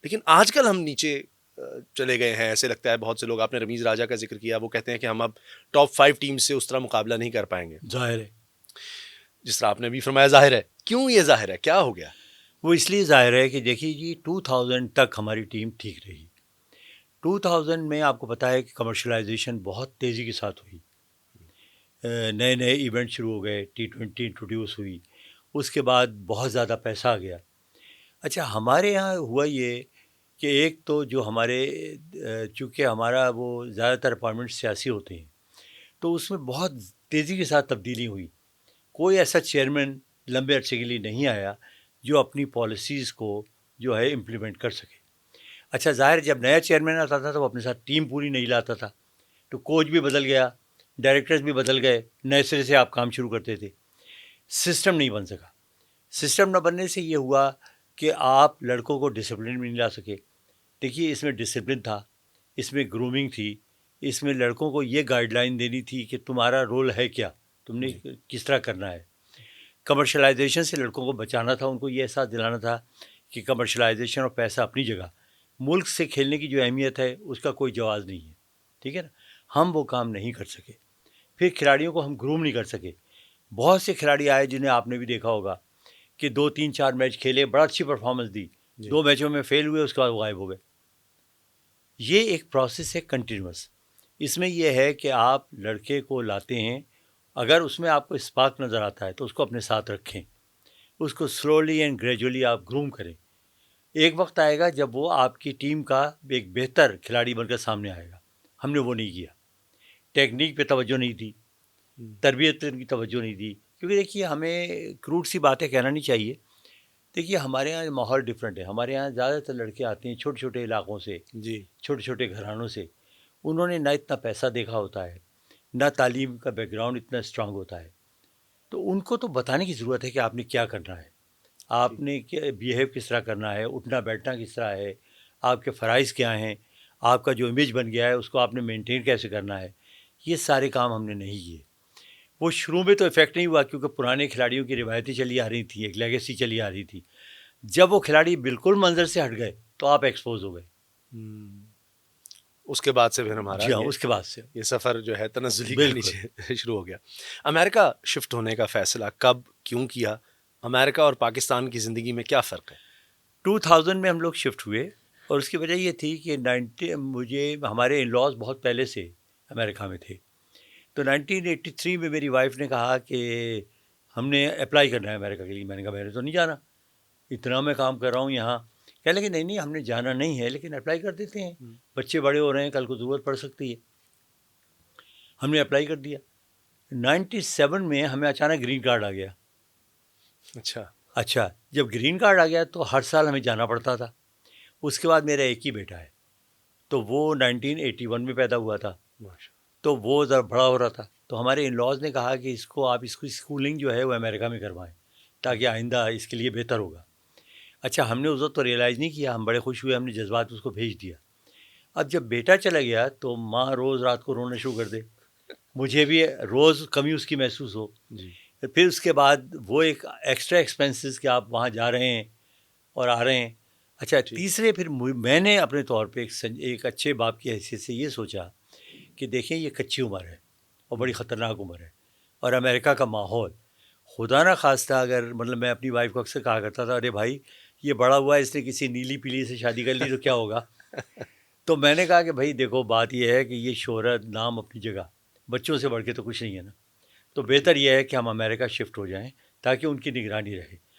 लेकिन आजकल हम नीचे चले गए हैं, ऐसे लगता है बहुत से लोग, आपने रमीज़ राजा का ज़िक्र किया, वो कहते हैं कि हम अब टॉप 5 टीम से उस तरह मुकाबला नहीं कर पाएँगे। ज़ाहिर है। जिस तरह आपने अभी फरमाया ज़ाहिर है, क्यों ये ज़ाहिर है? क्या हो गया? वो इसलिए ज़ाहिर है कि देखिए जी 2000 तक हमारी टीम ठीक रही। 2000 में आपको पता है कि कमर्शियलाइज़ेशन बहुत तेज़ी के साथ हुई। नए-नए इवेंट शुरू हो गए, टी20 इंट्रोड्यूस हुई, उसके बाद बहुत ज़्यादा पैसा आ गया। अच्छा हमारे यहाँ हुआ ये कि एक तो जो हमारे चूँकि हमारा वो ज़्यादातर अपॉइंटमेंट सियासी होते हैं, तो उसमें बहुत तेज़ी के साथ तब्दीली हुई। कोई ऐसा चेयरमैन लंबे अरसे के लिए नहीं आया जो अपनी पॉलिसीज़ को जो है इम्प्लीमेंट कर सके। अच्छा ज़ाहिर है जब नया चेयरमैन आता था तो वो अपने साथ टीम पूरी नहीं लाता था, तो कोच भी बदल गया, डायरेक्टर्स भी बदल गए, नए सिरे से आप काम शुरू करते थे, सिस्टम नहीं बन सका। सिस्टम न बनने से ये हुआ कि आप लड़कों को डिसिप्लिन में नहीं ला सके। देखिए इसमें डिसिप्लिन था, इसमें ग्रूमिंग थी, इसमें लड़कों को ये गाइडलाइन देनी थी कि तुम्हारा रोल है क्या, तुमने जी। किस तरह करना है। कमर्शलाइजेशन से लड़कों को बचाना था, उनको ये एहसास दिलाना था कि कमर्शलाइजेशन और पैसा अपनी जगह, मुल्क से खेलने की जो अहमियत है उसका कोई जवाज़ नहीं है, ठीक है ना। हम वो काम नहीं कर सके, फिर खिलाड़ियों को हम ग्रूम नहीं कर सके। बहुत से खिलाड़ी आए जिन्हें आपने भी देखा होगा कि 2 3 4 मैच खेले, बड़ा अच्छी परफॉर्मेंस दी, जी। 2 मैचों में फेल हुए, उसके बाद वो गायब हो गए। ये एक प्रोसेस है कंटिन्यूअस। इसमें यह है कि आप लड़के को लाते हैं, अगर उसमें आपको स्पार्क नज़र आता है तो उसको अपने साथ रखें, उसको स्लोली एंड ग्रेजुअली आप ग्रूम करें। एक वक्त आएगा जब वो आपकी टीम का एक बेहतर खिलाड़ी बनकर सामने आएगा। हमने वो नहीं किया, टेक्निक पे तवज्जो नहीं दी, हुँ। तरबियत पे इनकी तवज्जो नहीं दी, क्योंकि देखिए हमें क्रूड सी बातें कहना नहीं चाहिए। देखिए हमारे यहाँ माहौल डिफरेंट है, हमारे यहाँ ज़्यादातर लड़के आते हैं छोटे छोटे इलाकों से, जी। छोटे छोटे घरानों से। उन्होंने ना इतना पैसा देखा होता है, ना तालीम का बैकग्राउंड इतना स्ट्रांग होता है, तो उनको तो बताने की ज़रूरत है कि आपने क्या करना है, जी। आपने क्या बिहेव किस तरह करना है, उठना बैठना किस तरह है, आपके फ़राइज़ क्या हैं, आपका जो इमेज बन गया है उसको आपने मेंटेन कैसे करना है। ये सारे काम हमने नहीं किए। वो शुरू में तो इफ़ेक्ट नहीं हुआ क्योंकि पुराने खिलाड़ियों की रिवायतें चली आ रही थी, एक लेगेसी चली आ रही थी। जब वो खिलाड़ी बिल्कुल मंज़र से हट गए, तो आप एक्सपोज़ हो गए। हुँ। उसके बाद से फिर हमारा जी हाँ, ये उसके बाद से। ये सफ़र जो है तनज़्ज़ुली का बिल्कुल। नीचे शुरू हो गया। अमेरिका शिफ्ट होने का फ़ैसला कब, क्यों किया? अमेरिका और पाकिस्तान की ज़िंदगी में क्या फ़र्क है? 2000 में हम लोग शिफ्ट हुए और उसकी वजह ये थी कि 90 मुझे हमारे इन-लॉज़ बहुत पहले से अमेरिका में थे। तो 1983 में मेरी वाइफ़ ने कहा कि हमने अप्लाई करना है अमेरिका के लिए। मैंने कहा मैंने तो नहीं जाना, इतना मैं काम कर रहा हूँ यहाँ। कहने लगे नहीं, नहीं हमने जाना नहीं है लेकिन अप्लाई कर देते हैं, हुँ। बच्चे बड़े हो रहे हैं, कल को ज़रूरत पड़ सकती है। हमने अप्लाई कर दिया। 97 में हमें अचानक ग्रीन कार्ड आ गया। अच्छा। अच्छा, जब ग्रीन कार्ड आ गया तो हर साल हमें जाना पड़ता था। उसके बाद मेरा एक ही बेटा है, तो वो 1981 में पैदा हुआ था, माशा तो वो ज़रा बड़ा हो रहा था। तो हमारे इन-लॉज़ ने कहा कि इसको आप इसकी स्कूलिंग जो है वो अमेरिका में करवाएँ, ताकि आइंदा इसके लिए बेहतर होगा। अच्छा, हमने उस वक़्त तो रियलाइज़ नहीं किया, हम बड़े खुश हुए, हमने जज़्बात उसको भेज दिया। अब जब बेटा चला गया तो माँ रोज़ रात को रोना शुरू कर दे, मुझे भी रोज़ कमी उसकी महसूस हो। जी। फिर उसके बाद वो एक एक्स्ट्रा एक्सपेंसेस कि आप वहाँ जा रहे हैं और आ रहे हैं। अच्छा, जी। तीसरे फिर मैंने अपने तौर पे एक अच्छे बाप की हैसियत से ये सोचा कि देखें ये कच्ची उम्र है और बड़ी हुँ। ख़तरनाक उम्र है, और अमेरिका का माहौल, खुदा ना खास्ता अगर मतलब मैं अपनी वाइफ को अक्सर कहा करता था, अरे भाई ये बड़ा हुआ है, इसने किसी नीली पीली से शादी कर ली तो क्या होगा। तो मैंने कहा कि भाई देखो बात ये है कि ये शोहरत नाम अपनी जगह, बच्चों से बढ़ के तो कुछ नहीं है ना, तो जी। बेहतर ये है कि हम अमेरिका शिफ्ट हो जाएं ताकि उनकी निगरानी रहे।